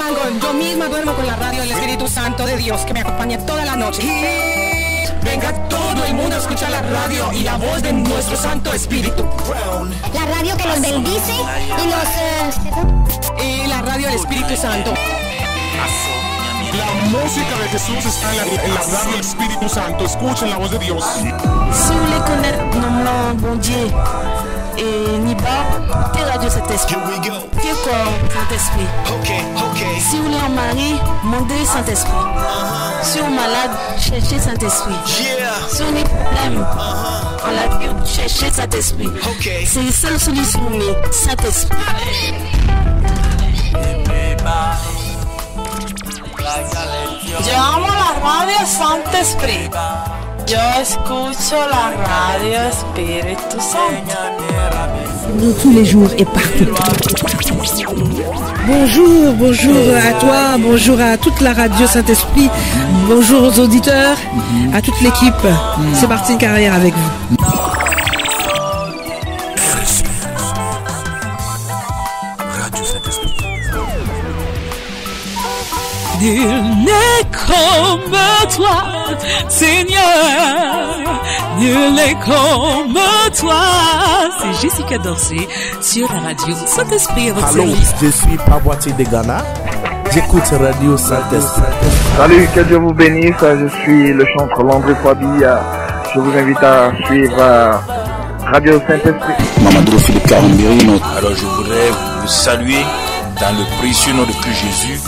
Mangón, yo misma duermo con la radio del Espíritu Santo de Dios que me acompaña toda la noche. Venga todo el mundo a escuchar la radio y la voz de nuestro Santo Espíritu. La radio que nos bendice y la radio del Espíritu Santo. La música de Jesús está en la radio del Espíritu Santo. Escuchen la voz de Dios. Si vous voulez connaître non bon Dieu et ni bas, t'es radio Saint-Esprit. T'es corps Saint-Esprit. Si vous voulez en mari, demandez Saint-Esprit. Si vous êtes malade, cherchez Saint-Esprit. Si vous avez des problèmes, on l'a dit, cherchez Saint-Esprit. C'est la seule solution, mais Saint-Esprit. Yo amo la radio Saint-Esprit. Yo escucho la radio Espíritu Santo. Tous les jours et partout. Bonjour, bonjour à toi, bonjour à toute la radio Saint-Esprit, bonjour aux auditeurs, à toute l'équipe. C'est Martine Carrière avec vous. Radio Saint-Esprit. Nul n'est comme toi, Seigneur. Nul n'est comme toi. C'est Jessica Dorsey sur la radio Saint-Esprit à votre Allô, service. je suis Pabouati de Ghana. J'écoute Radio Saint-Esprit. Salut, que Dieu vous bénisse. Je suis le chanteur Landry Fabi. Je vous invite à suivre Radio Saint-Esprit. Mamadou Philippe Karambiri. Alors je voudrais vous saluer dans le précieux nom de Christ Jésus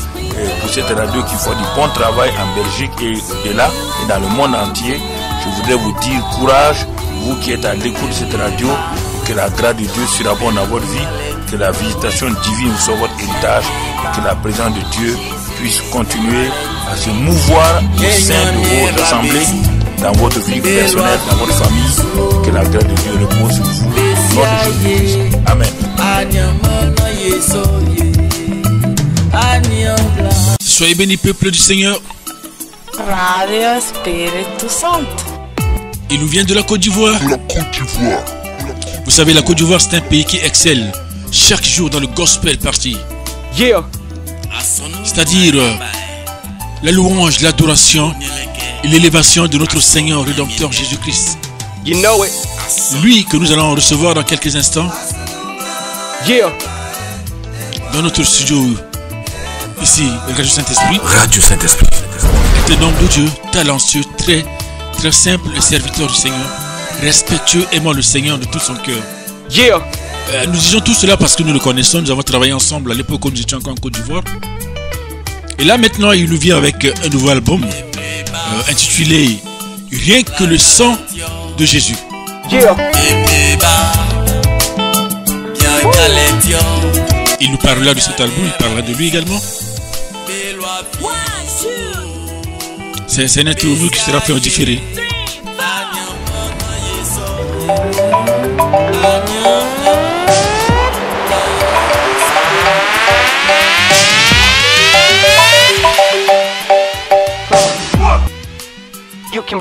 pour cette radio qui fait du bon travail en Belgique et au-delà et dans le monde entier. Je voudrais vous dire courage, vous qui êtes à l'écoute de cette radio, que la grâce de Dieu surabonde dans votre vie, que la visitation divine soit votre héritage, que la présence de Dieu puisse continuer à se mouvoir au sein de vos assemblées, dans votre vie personnelle, dans votre famille, que la grâce de Dieu repose sur vous. Au nom de Jésus-Christ. Amen. Soyez bénis, peuple du Seigneur. Radio Espíritu Santo. Il nous vient de la Côte d'Ivoire. Vous savez, la Côte d'Ivoire, c'est un pays qui excelle chaque jour dans le gospel party. C'est-à-dire la louange, l'adoration et l'élévation de notre Seigneur Rédempteur Jésus-Christ. Lui que nous allons recevoir dans quelques instants. Dans notre studio ici, Radio Saint-Esprit. Radio Saint-Esprit. Est un homme de Dieu, talentueux, très simple et serviteur du Seigneur, respectueux, aimant le Seigneur de tout son cœur. Nous disons tout cela parce que nous le connaissons, nous avons travaillé ensemble à l'époque où nous étions encore en Côte d'Ivoire. Et là maintenant, il nous vient avec un nouveau album intitulé Rien que le sang de Jésus. Il nous parlera de cet album, il parlera de lui également. C'est une interview qui sera fait en différé.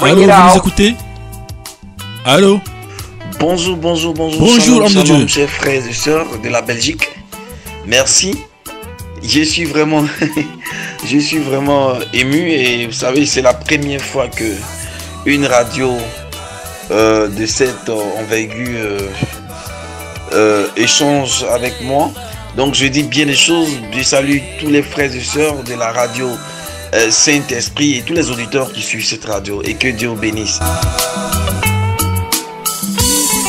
Allô, vous nous écoutez? Allô? Bonjour, bonjour, bonjour. Bonjour, homme de Dieu. Chers frères et sœurs de la Belgique. Merci. Je suis vraiment ému et vous savez, c'est la première fois que une radio de cette envergure échange avec moi. Donc je dis bien les choses. Je salue tous les frères et sœurs de la radio Saint-Esprit et tous les auditeurs qui suivent cette radio et que Dieu vous bénisse.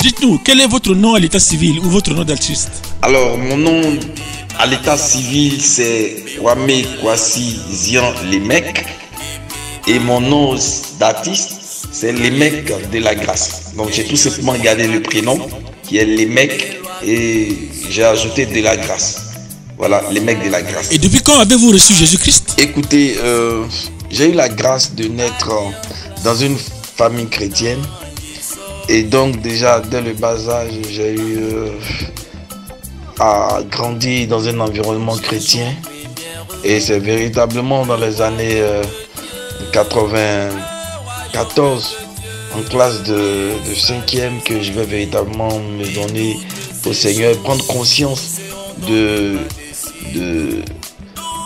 Dites-nous, quel est votre nom à l'état civil ou votre nom d'artiste? Alors, mon nom à l'état civil, c'est Kwame Kwasi Zian Lemek. Et mon nom d'artiste, c'est Lemek de la Grâce. Donc, j'ai tout simplement gardé le prénom qui est Lemek et j'ai ajouté de la Grâce. Voilà, Lemek de la Grâce. Et depuis quand avez-vous reçu Jésus-Christ? Écoutez, j'ai eu la grâce de naître dans une famille chrétienne. Et donc déjà dès le bas âge, j'ai eu à grandir dans un environnement chrétien. Et c'est véritablement dans les années 94, en classe de 5e, que je vais véritablement me donner au Seigneur, prendre conscience de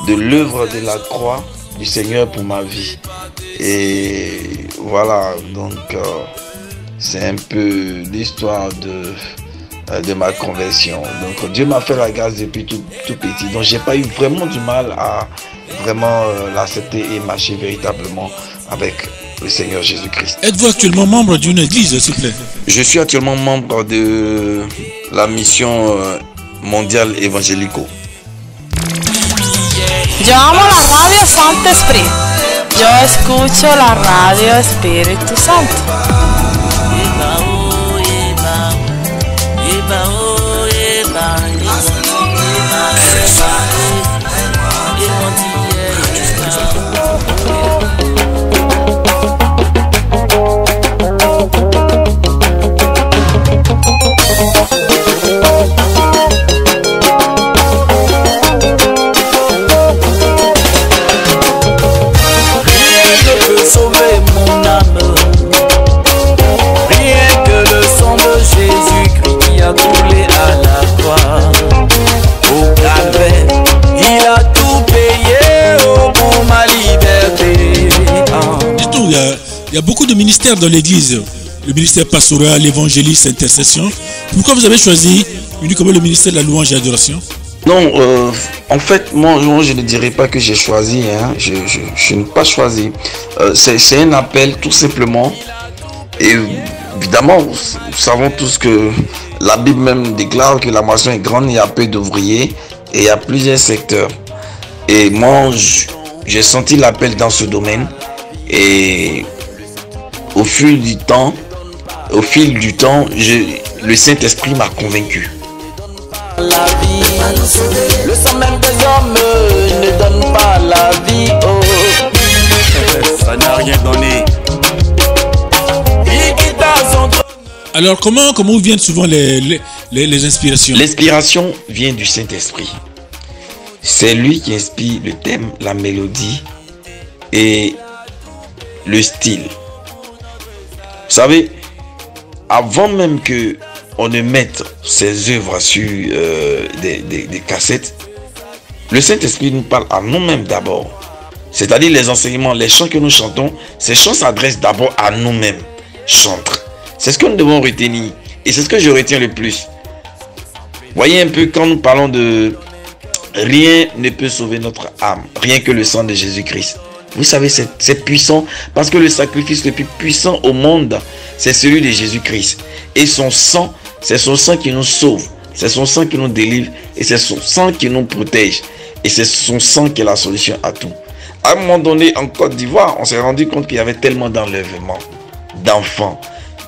de l'œuvre de la croix du Seigneur pour ma vie. Et voilà, donc c'est un peu l'histoire de ma conversion. Donc Dieu m'a fait la grâce depuis tout petit. Donc j'ai pas eu vraiment du mal à vraiment l'accepter et marcher véritablement avec le Seigneur Jésus-Christ. Êtes-vous actuellement membre d'une église, s'il vous plaît? Je suis actuellement membre de la mission mondiale évangélico. Yo amo la radio Santo Esprit. Yo escucho la radio Espíritu Santo. Sauver mon âme, rien que le sang de Jésus-Christ qui a coulé à la croix au calvaire, il a tout payé pour ma liberté. Dites-nous, il y a beaucoup de ministères dans l'église, le ministère pastoral, l'évangéliste, intercession. Pourquoi vous avez choisi uniquement le ministère de la louange et l'adoration? Non, en fait, moi je ne dirais pas que j'ai choisi, hein. Je n'ai pas choisi. C'est un appel tout simplement. Et évidemment, nous savons tous que la Bible même déclare que la moisson est grande, il y a peu d'ouvriers et il y a plusieurs secteurs. Et moi, j'ai senti l'appel dans ce domaine. Et au fil du temps, le Saint-Esprit m'a convaincu. La vie, le sang même des hommes ne donne pas la vie. Oh, ça n'a rien donné. Alors comment vous viennent souvent les inspirations? L'inspiration vient du Saint-Esprit. C'est lui qui inspire le thème, la mélodie et le style. Vous savez, avant même que on ne mette ses œuvres sur des cassettes, le Saint-Esprit nous parle à nous-mêmes d'abord. C'est-à-dire les enseignements, les chants que nous chantons, ces chants s'adressent d'abord à nous-mêmes, chantres. C'est ce que nous devons retenir. Et c'est ce que je retiens le plus. Voyez un peu quand nous parlons de rien ne peut sauver notre âme, rien que le sang de Jésus-Christ. Vous savez, c'est puissant parce que le sacrifice le plus puissant au monde, c'est celui de Jésus-Christ. Et son sang, c'est son sang qui nous sauve, c'est son sang qui nous délivre et c'est son sang qui nous protège. Et c'est son sang qui est la solution à tout. À un moment donné, en Côte d'Ivoire, on s'est rendu compte qu'il y avait tellement d'enlèvements, d'enfants,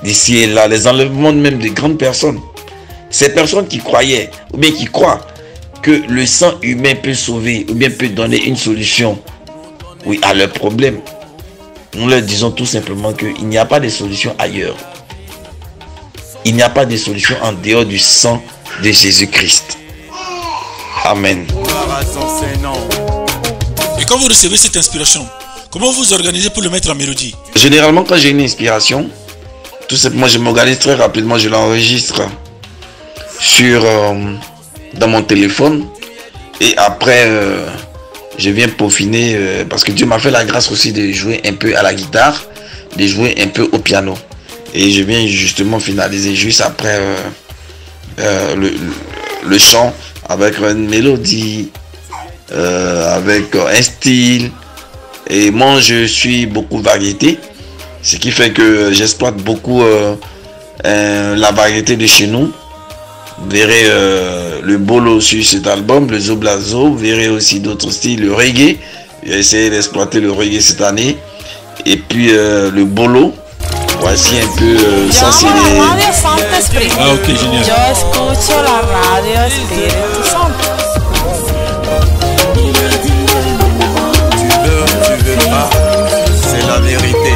d'ici et là, les enlèvements même de grandes personnes. Ces personnes qui croyaient, ou bien qui croient que le sang humain peut sauver, ou bien peut donner une solution, oui, à leurs problèmes. Nous leur disons tout simplement qu'il n'y a pas de solution ailleurs. Il n'y a pas de solution en dehors du sang de Jésus-Christ. Amen. Et quand vous recevez cette inspiration, comment vous organisez pour le mettre en mélodie? Généralement, quand j'ai une inspiration, tout simplement, je m'organise très rapidement, je l'enregistre dans mon téléphone. Et après, je viens peaufiner, parce que Dieu m'a fait la grâce aussi de jouer un peu à la guitare, de jouer un peu au piano. Et je viens justement finaliser juste après le chant avec une mélodie, avec un style. Et moi, je suis beaucoup variété, ce qui fait que j'exploite beaucoup la variété de chez nous. Vous verrez le bolo sur cet album, le zoblazo. Vous verrez aussi d'autres styles, le reggae. J'ai essayé d'exploiter le reggae cette année. Et puis le bolo. Voici un peu ça, c'est les... Ah ok, génial. Yo escucho la radio Espíritu Santo. Tu veux pas, c'est la vérité.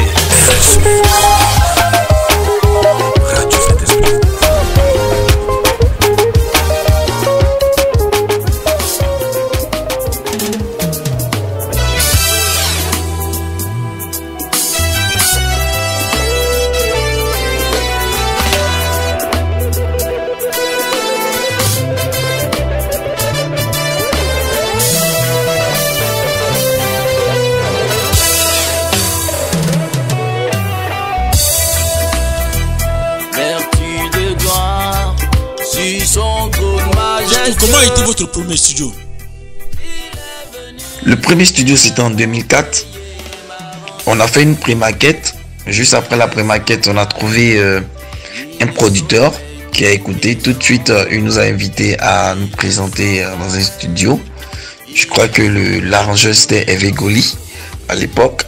Radio Saint-Esprit. Comment a été votre premier studio? Le premier studio, c'était en 2004. On a fait une pré-maquette. Juste après la pré-maquette, on a trouvé un producteur qui a écouté. Tout de suite, il nous a invités à nous présenter dans un studio. Je crois que l'arrangeur, c'était Hervé Goli à l'époque.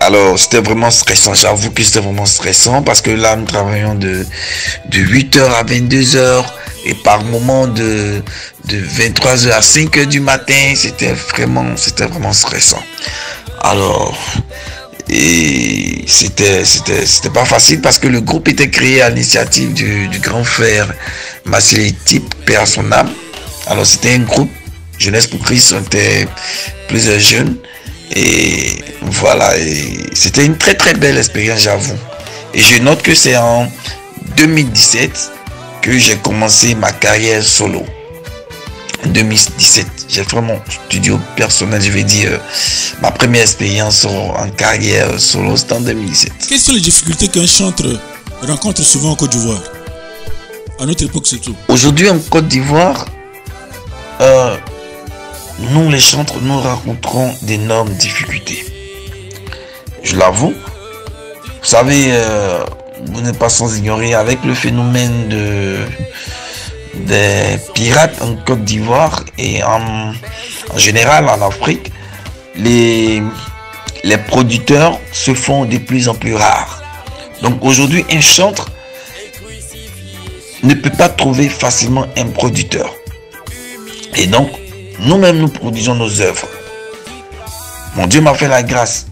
Alors, c'était vraiment stressant. J'avoue que c'était vraiment stressant parce que là, nous travaillions de 8h à 22h et par moment de 23h à 5h du matin. C'était vraiment stressant. Alors, et c'était pas facile parce que le groupe était créé à l'initiative du grand frère Marcel Type, paix à son âme. Alors, c'était un groupe Jeunesse pour Christ, on était plusieurs jeunes. Et voilà, c'était une très très belle expérience, j'avoue. Et je note que c'est en 2017 que j'ai commencé ma carrière solo. En 2017, j'ai fait mon studio personnel, je vais dire, ma première expérience en carrière solo, c'était en 2017. Quelles sont les difficultés qu'un chanteur rencontre souvent en Côte d'Ivoire? À notre époque, c'est tout. Aujourd'hui, en Côte d'Ivoire, nous les chantres, nous rencontrons d'énormes difficultés. Je l'avoue. Vous savez, vous n'êtes pas sans ignorer, avec le phénomène des pirates en Côte d'Ivoire et en général en Afrique, les producteurs se font de plus en plus rares. Donc aujourd'hui, un chantre ne peut pas trouver facilement un producteur. Et donc, nous-mêmes, nous produisons nos œuvres. Mon Dieu m'a fait la grâce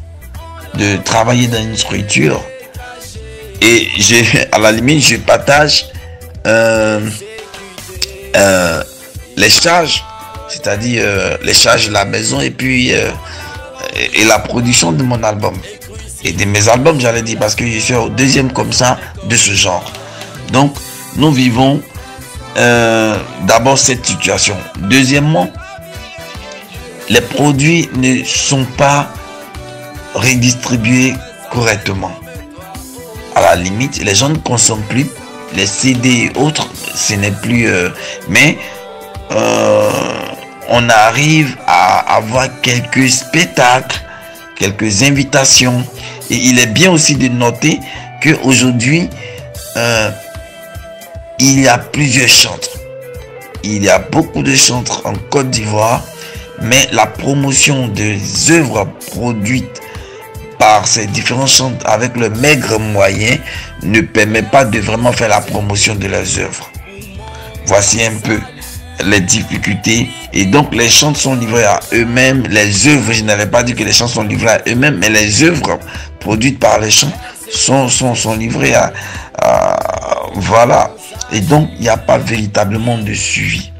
de travailler dans une structure et à la limite, je partage les charges, c'est-à-dire les charges de la maison et puis et la production de mon album. Et de mes albums, j'allais dire, parce que je suis au deuxième comme ça de ce genre. Donc, nous vivons d'abord cette situation. Deuxièmement, les produits ne sont pas redistribués correctement. À la limite, les gens ne consomment plus les CD et autres, ce n'est plus... mais on arrive à avoir quelques spectacles, quelques invitations. Et il est bien aussi de noter qu'aujourd'hui, il y a plusieurs chantres. Il y a beaucoup de chantres en Côte d'Ivoire, mais la promotion des œuvres produites par ces différents chantres avec le maigre moyen ne permet pas de vraiment faire la promotion de leurs œuvres. Voici un peu les difficultés. Et donc les chantres sont livrés à eux-mêmes. Les œuvres, je n'avais pas dit que les chantres sont livrés à eux-mêmes, mais les œuvres produites par les chantres sont livrées à voilà. Et donc il n'y a pas véritablement de suivi.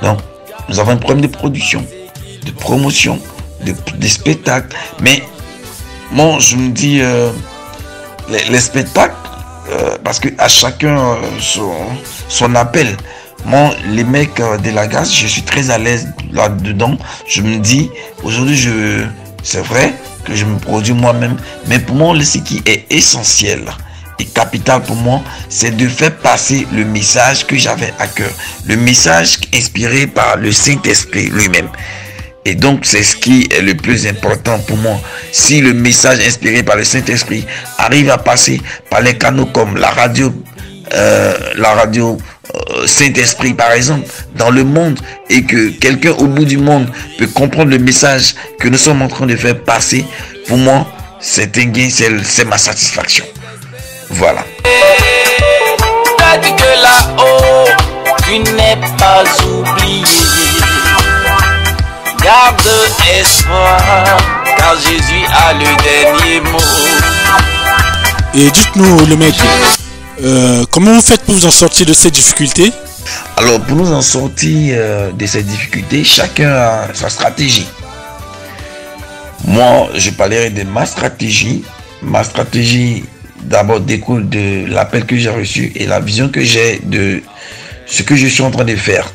Donc nous avons un problème de production, de promotion, de spectacles. Mais bon, je me dis les spectacles, parce que à chacun son appel. Moi, les mecs de la grâce, je suis très à l'aise là-dedans. Je me dis, aujourd'hui, c'est vrai que je me produis moi-même. Mais pour moi, ce qui est essentiel et capital pour moi, c'est de faire passer le message que j'avais à cœur. Le message inspiré par le Saint-Esprit lui-même. Et donc, c'est ce qui est le plus important pour moi. Si le message inspiré par le Saint-Esprit arrive à passer par les canaux comme la radio Saint-Esprit par exemple dans le monde, et que quelqu'un au bout du monde peut comprendre le message que nous sommes en train de faire passer, pour moi c'est un gain, c'est ma satisfaction. Voilà. Que là-haut tu n'es pas oublié, garde espoir car Jésus a le dernier mot. Et dites-nous le mec, comment vous faites pour vous en sortir de ces difficultés? Alors, pour nous en sortir de ces difficultés, chacun a sa stratégie. Moi, je parlerai de ma stratégie. Ma stratégie, d'abord, découle de l'appel que j'ai reçu et la vision que j'ai de ce que je suis en train de faire.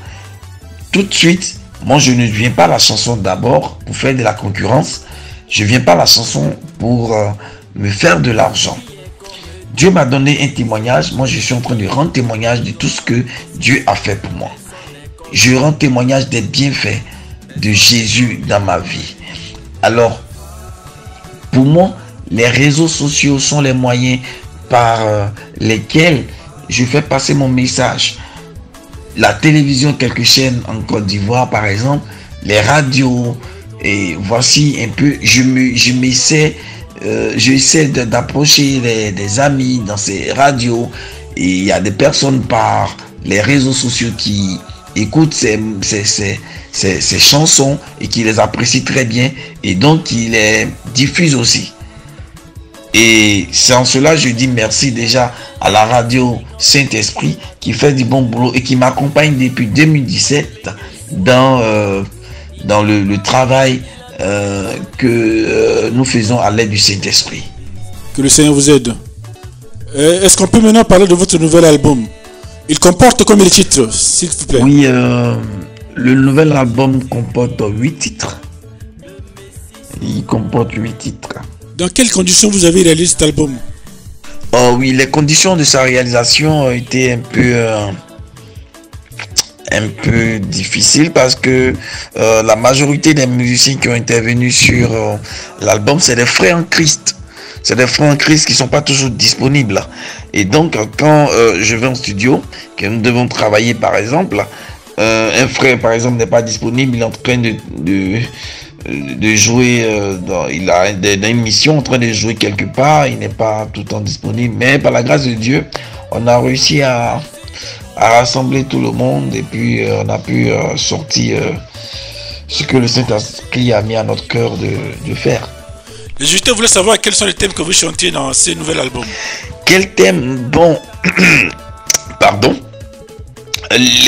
Tout de suite, moi, je ne viens pas à la chanson d'abord pour faire de la concurrence. Je ne viens pas à la chanson pour me faire de l'argent. Dieu m'a donné un témoignage. Moi, je suis en train de rendre témoignage de tout ce que Dieu a fait pour moi. Je rends témoignage des bienfaits de Jésus dans ma vie. Alors, pour moi, les réseaux sociaux sont les moyens par lesquels je fais passer mon message. La télévision, quelques chaînes en Côte d'Ivoire, par exemple, les radios, et voici un peu, j'essaie d'approcher des amis dans ces radios, et il y a des personnes par les réseaux sociaux qui écoutent ces chansons et qui les apprécient très bien, et donc qui les diffusent aussi. Et c'est en cela je dis merci déjà à la radio Saint-Esprit qui fait du bon boulot et qui m'accompagne depuis 2017 dans le travail que nous faisons à l'aide du Saint-Esprit. Que le Seigneur vous aide. Est-ce qu'on peut maintenant parler de votre nouvel album? Il comporte combien de titres, s'il vous plaît? Oui, le nouvel album comporte 8 titres. Il comporte 8 titres. Dans quelles conditions vous avez réalisé cet album? Oh oui, les conditions de sa réalisation ont été un peu difficiles parce que la majorité des musiciens qui ont intervenu sur l'album, c'est des frères en Christ. C'est des frères en Christ qui ne sont pas toujours disponibles. Et donc, quand je vais en studio, que nous devons travailler par exemple, un frère par exemple n'est pas disponible, il est en train de jouer, il a une mission en train de jouer quelque part, il n'est pas tout le temps disponible, mais par la grâce de Dieu, on a réussi à rassembler tout le monde et puis on a pu sortir ce que le Saint-Esprit a mis à notre cœur de faire. Les auditeurs voulaient savoir quels sont les thèmes que vous chantiez dans ce nouvel album. Quel thème? Bon, pardon.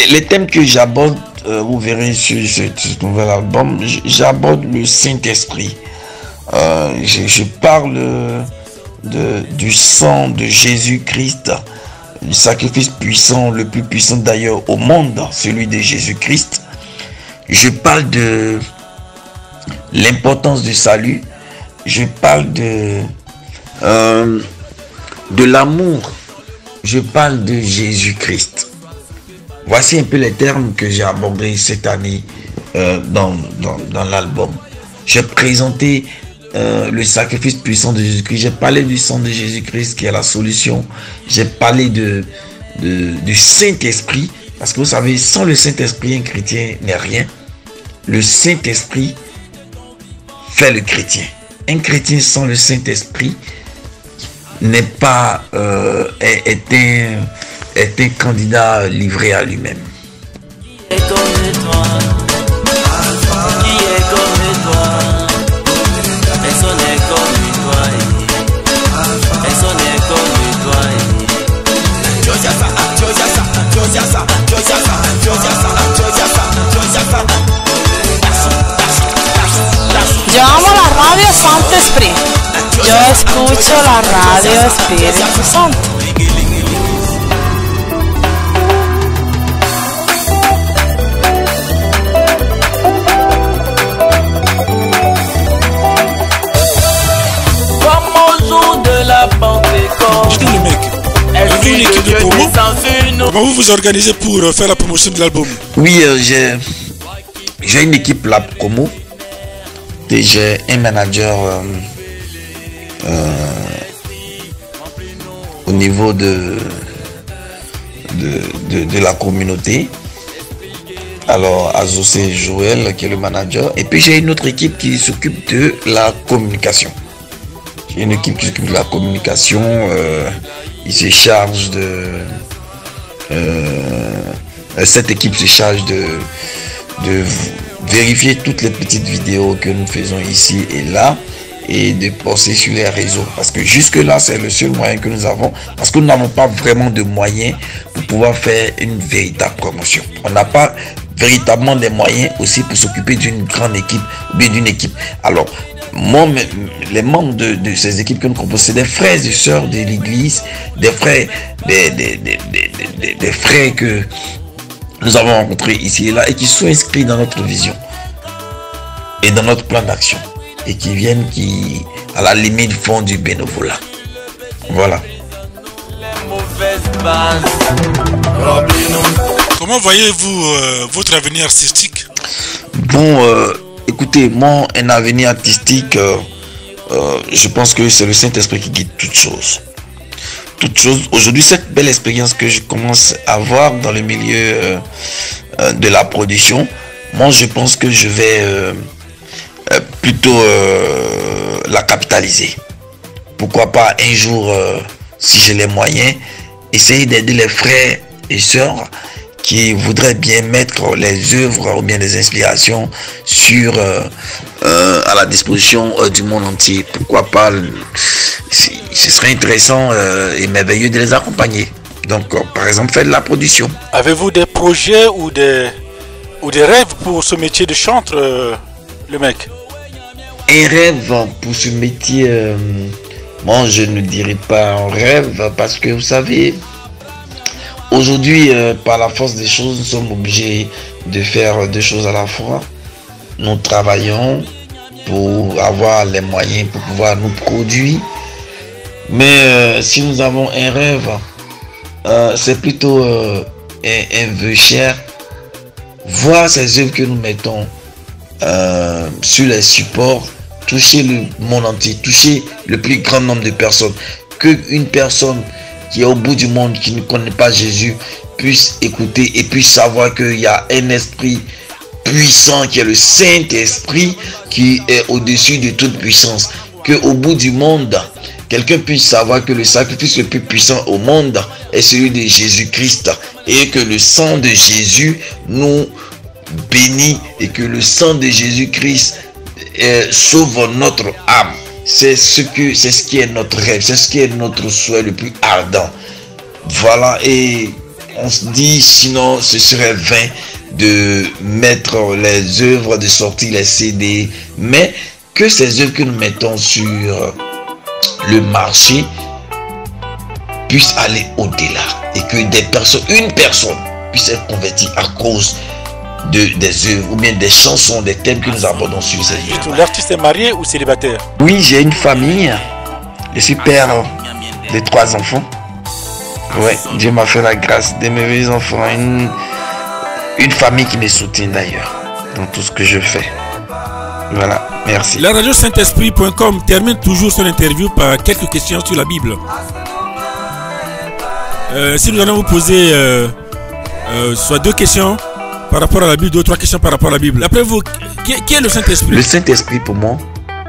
Les thèmes que j'aborde, vous verrez sur ce nouvel album, j'aborde le Saint-Esprit. Je parle du sang de Jésus-Christ, du sacrifice puissant, le plus puissant d'ailleurs au monde, celui de Jésus-Christ. Je parle de l'importance du salut. Je parle de l'amour. Je parle de Jésus-Christ. Voici un peu les termes que j'ai abordés cette année dans l'album. J'ai présenté le sacrifice puissant de Jésus-Christ. J'ai parlé du sang de Jésus-Christ qui est la solution. J'ai parlé du Saint-Esprit. Parce que vous savez, sans le Saint-Esprit, un chrétien n'est rien. Le Saint-Esprit fait le chrétien. Un chrétien sans le Saint-Esprit n'est pas est un candidat livré à lui-même. Qui est comme toi? Qui est comme toi? Personne n'est comme toi. Personne n'est comme toi. Yo amo la radio Saint-Esprit. Yo escucho la radio Espíritu Santo. Comme au jour de la Pentecôte. Dites-nous les mecs, avez-vous une équipe de promo? Comment vous organisez pour faire la promotion de l'album? Oui, j'ai une équipe la promo. Et j'ai un manager au niveau de la communauté. Alors Azocé Joël qui est le manager. Et puis j'ai une autre équipe qui s'occupe de la communication. J'ai une équipe qui s'occupe de la communication. Il se charge cette équipe se charge de vérifier toutes les petites vidéos que nous faisons ici et là et de poster sur les réseaux, parce que jusque là c'est le seul moyen que nous avons, parce que nous n'avons pas vraiment de moyens pour pouvoir faire une véritable promotion. On n'a pas véritablement des moyens aussi pour s'occuper d'une grande équipe ou bien d'une équipe. Alors les membres de ces équipes que nous composons, c'est des frères et sœurs de l'église, des frères des frères que nous avons rencontrés ici et là et qui sont inscrits dans notre vision et dans notre plan d'action et qui à la limite font du bénévolat. Voilà. Comment voyez-vous votre avenir artistique? Bon, écoutez, moi, un avenir artistique, je pense que c'est le Saint-Esprit qui guide toutes choses. Toutes choses. Aujourd'hui, cette belle expérience que je commence à avoir dans le milieu de la production, moi, je pense que je vais plutôt la capitaliser. Pourquoi pas un jour, si j'ai les moyens, essayer d'aider les frères et sœurs qui voudraient bien mettre les œuvres ou bien les inspirations sur à la disposition du monde entier. Pourquoi pas, ce serait intéressant et merveilleux de les accompagner. Donc, par exemple, faire de la production. Avez-vous des projets ou des rêves pour ce métier de chanteur, le mec? Un rêve pour ce métier, moi je ne dirais pas un rêve parce que vous savez, aujourd'hui, par la force des choses, nous sommes obligés de faire deux choses à la fois. Nous travaillons pour avoir les moyens pour pouvoir nous produire. Mais si nous avons un rêve, c'est plutôt un vœu cher. Voir ces œuvres que nous mettons sur les supports, toucher le monde entier, toucher le plus grand nombre de personnes. Qu'une personne qui est au bout du monde, qui ne connaît pas Jésus, puisse écouter et puisse savoir qu'il y a un esprit puissant qui est le Saint-Esprit qui est au-dessus de toute puissance. Qu'au bout du monde, quelqu'un puisse savoir que le sacrifice le plus puissant au monde est celui de Jésus-Christ et que le sang de Jésus nous bénit et que le sang de Jésus-Christ sauve notre âme. C'est ce qui est notre rêve, c'est ce qui est notre souhait le plus ardent. Voilà, et on se dit sinon ce serait vain de mettre les œuvres, de sortir les CD, mais que ces œuvres que nous mettons sur le marché puissent aller au-delà et que une personne puisse être convertie à cause des œuvres ou bien des chansons, des thèmes que nous abordons sur ces œuvres. L'artiste est marié ou célibataire? Oui, j'ai une famille. Je suis père de 3 enfants. Ouais, Dieu m'a fait la grâce de mes enfants. Une famille qui me soutient d'ailleurs dans tout ce que je fais. Voilà, merci. La radio Saint-Esprit.com termine toujours son interview par quelques questions sur la Bible. Si nous allons vous poser soit 2 questions par rapport à la Bible, 2 ou 3 questions par rapport à la Bible. Après vous, qui est le Saint-Esprit? Le Saint-Esprit pour moi,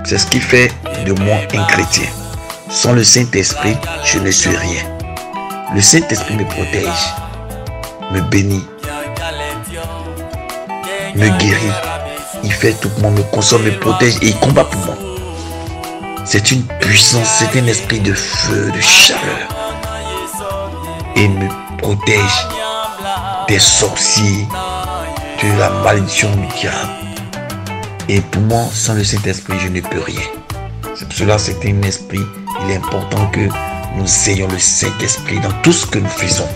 c'est ce qui fait de moi un chrétien. Sans le Saint-Esprit, je ne suis rien. Le Saint-Esprit me protège, me bénit, me guérit. Il fait tout pour moi, me console, me protège et il combat pour moi. C'est une puissance, c'est un esprit de feu, de chaleur. Et me protège des sorciers, de la malédiction du diable. Et pour moi, sans le Saint-Esprit, je ne peux rien. C'est pour cela que c'est un esprit. Il est important que nous ayons le Saint-Esprit dans tout ce que nous faisons.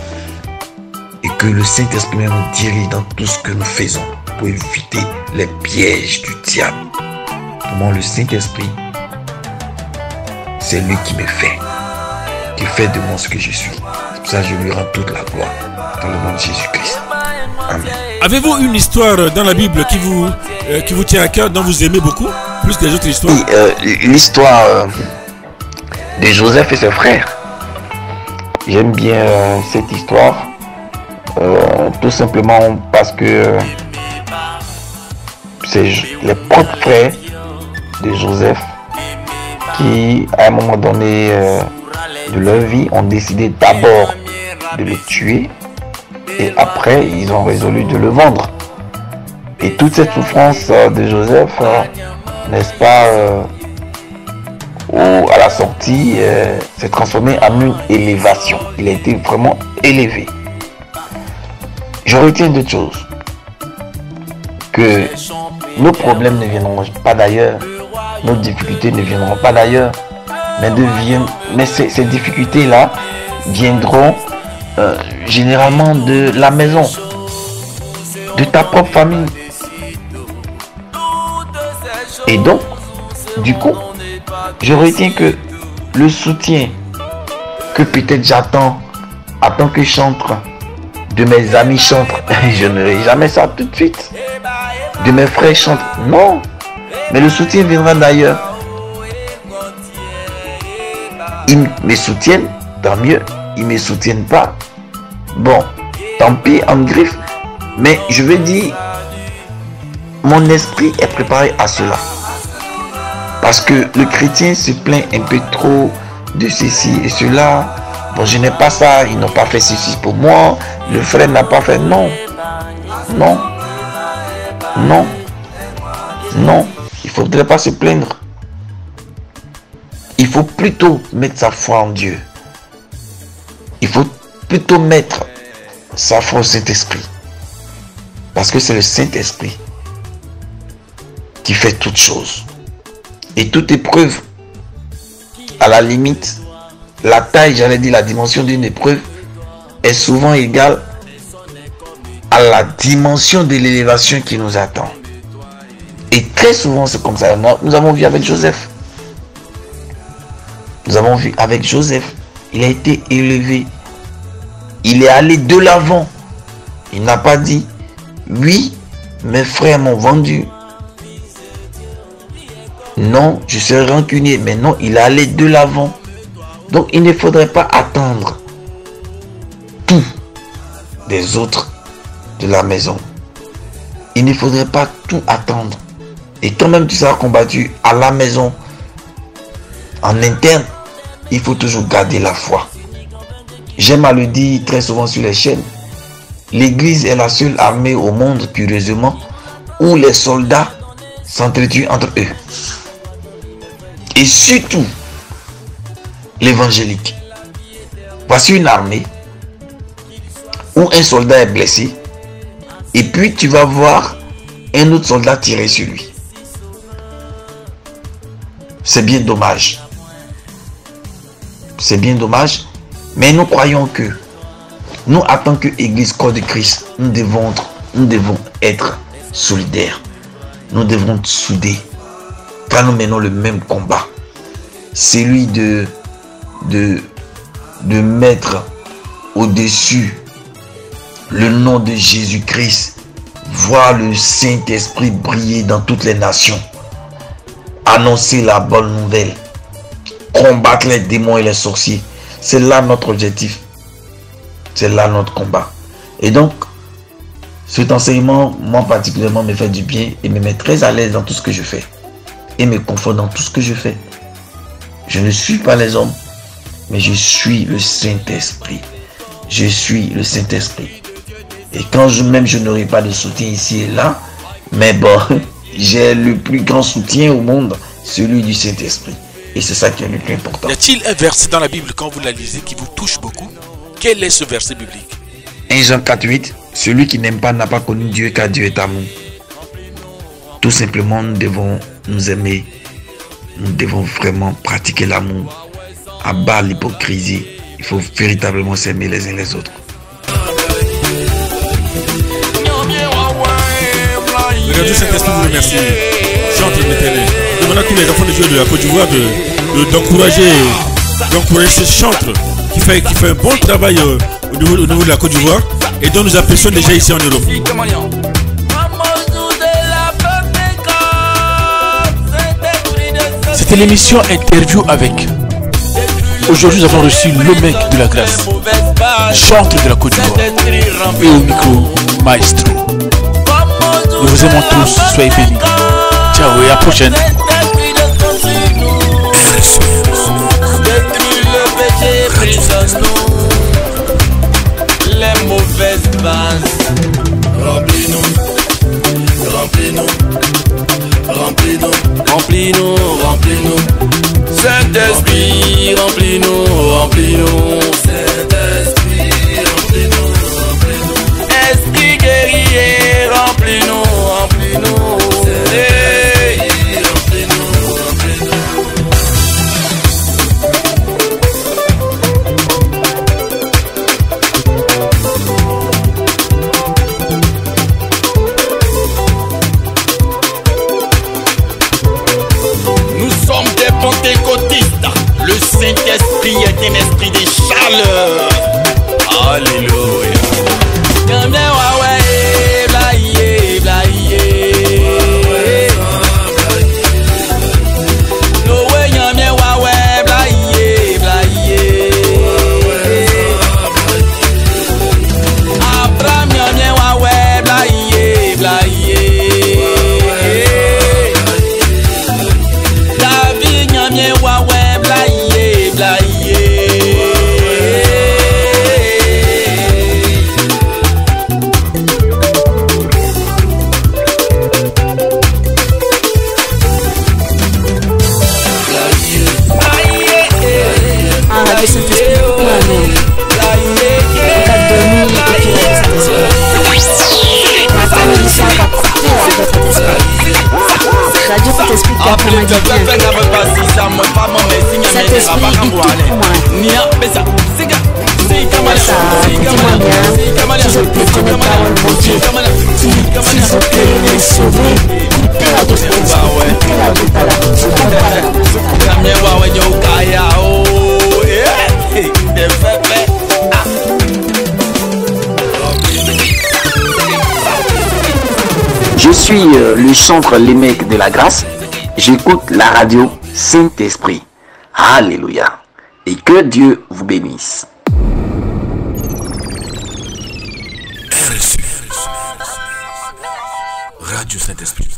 Et que le Saint-Esprit nous dirige dans tout ce que nous faisons pour éviter les pièges du diable. Pour moi, le Saint-Esprit, c'est lui qui me fait. Qui fait de moi ce que je suis. C'est pour ça que je lui rends toute la gloire dans le nom de Jésus-Christ. Amen. Avez-vous une histoire dans la Bible qui vous tient à cœur, dont vous aimez beaucoup, plus que les autres histoires? Oui, l'histoire de Joseph et ses frères. J'aime bien cette histoire, tout simplement parce que c'est les propres frères de Joseph qui, à un moment donné de leur vie, ont décidé d'abord de le tuer. Et après, ils ont résolu de le vendre. Et toute cette souffrance de Joseph, n'est-ce pas, à la sortie, s'est transformée en une élévation. Il a été vraiment élevé. Je retiens 2 choses. Que nos problèmes ne viendront pas d'ailleurs. Nos difficultés ne viendront pas d'ailleurs. Mais ces difficultés-là viendront généralement de la maison, de ta propre famille. Et donc, du coup, je retiens que le soutien que peut-être j'attends en tant que chantre, de mes amis chantres, je n'aurai jamais ça tout de suite. De mes frères chantres, non. Mais le soutien viendra d'ailleurs. Ils me soutiennent, tant mieux. Ils ne me soutiennent pas. Bon, tant pis, en griffe. Mais je veux dire, mon esprit est préparé à cela. Parce que le chrétien se plaint un peu trop de ceci et cela. Bon, je n'ai pas ça, ils n'ont pas fait ceci pour moi. Le frère n'a pas fait. Non. Non. Non. Non. Il ne faudrait pas se plaindre. Il faut plutôt mettre sa foi en Dieu. Il faut plutôt mettre sa foi au Saint-Esprit. Parce que c'est le Saint-Esprit qui fait toutes choses. Et toute épreuve, à la limite, la taille, j'allais dire la dimension d'une épreuve, est souvent égale à la dimension de l'élévation qui nous attend. Et très souvent, c'est comme ça. Nous avons vu avec Joseph. Nous avons vu avec Joseph. Il a été élevé. Il est allé de l'avant. Il n'a pas dit, oui, mes frères m'ont vendu. Non, je serai rancunier. Mais non, il est allé de l'avant. Donc, il ne faudrait pas attendre tout des autres de la maison. Il ne faudrait pas tout attendre. Et quand même tu seras combattu à la maison, en interne, il faut toujours garder la foi. J'aime à le dire très souvent sur les chaînes. L'église est la seule armée au monde, curieusement, où les soldats s'entretuent entre eux. Et surtout, l'évangélique. Voici une armée où un soldat est blessé et puis tu vas voir un autre soldat tirer sur lui. C'est bien dommage. C'est bien dommage. Mais nous croyons que nous, en tant qu'Église corps de Christ, nous devons être solidaires. Nous devons être soudés. Car nous menons le même combat. Celui de mettre au-dessus le nom de Jésus-Christ, voir le Saint-Esprit briller dans toutes les nations, annoncer la bonne nouvelle, combattre les démons et les sorciers. C'est là notre objectif. C'est là notre combat. Et donc, cet enseignement, moi particulièrement, me fait du bien et me met très à l'aise dans tout ce que je fais. Et me conforte dans tout ce que je fais. Je ne suis pas les hommes, mais je suis le Saint-Esprit. Je suis le Saint-Esprit. Et quand je n'aurai pas de soutien ici et là, mais bon, j'ai le plus grand soutien au monde, celui du Saint-Esprit. Et c'est ça qui est le plus important. Y a-t-il un verset dans la Bible, quand vous la lisez, qui vous touche beaucoup? Quel est ce verset biblique? 1 Jean 4,8. Celui qui n'aime pas n'a pas connu Dieu, car Dieu est amour. Tout simplement, nous devons nous aimer. Nous devons vraiment pratiquer l'amour. À bas l'hypocrisie. Il faut véritablement s'aimer les uns les autres. Le Radio Saint-Esprit vous remercie. Chante l'éternel. Demande à tous les enfants de Dieu de la Côte d'Ivoire d'encourager ce chantre qui fait un bon travail au niveau de la Côte d'Ivoire et dont nous apprécions déjà ici en Europe. C'était l'émission Interview avec. Aujourd'hui, nous avons reçu le mec de la grâce, chantre de la Côte d'Ivoire, et au micro, Maestro. Nous vous aimons tous, soyez bénis. Ciao et à la prochaine. Les mauvaises bases. Remplis-nous, remplis-nous, remplis-nous, remplis-nous, remplis-nous. Saint-Esprit, remplis-nous, remplis-nous. Saint-Esprit, remplis-nous, remplis-nous. Esprit guerrier, remplis-nous, remplis-nous. Saint-Esprit, remplis-nous, remplis-nous. Pentecôtiste, le Saint-Esprit est un esprit des chats. parole, mon Dieu. Si je peux les sauver, écoutez Radio Saint-Esprit, écoutez Radio Tala, je Je suis le chantre Les Mecs de la Grâce. J'écoute la radio Saint-Esprit. Alléluia. Et que Dieu vous bénisse. Radio Saint-Esprit.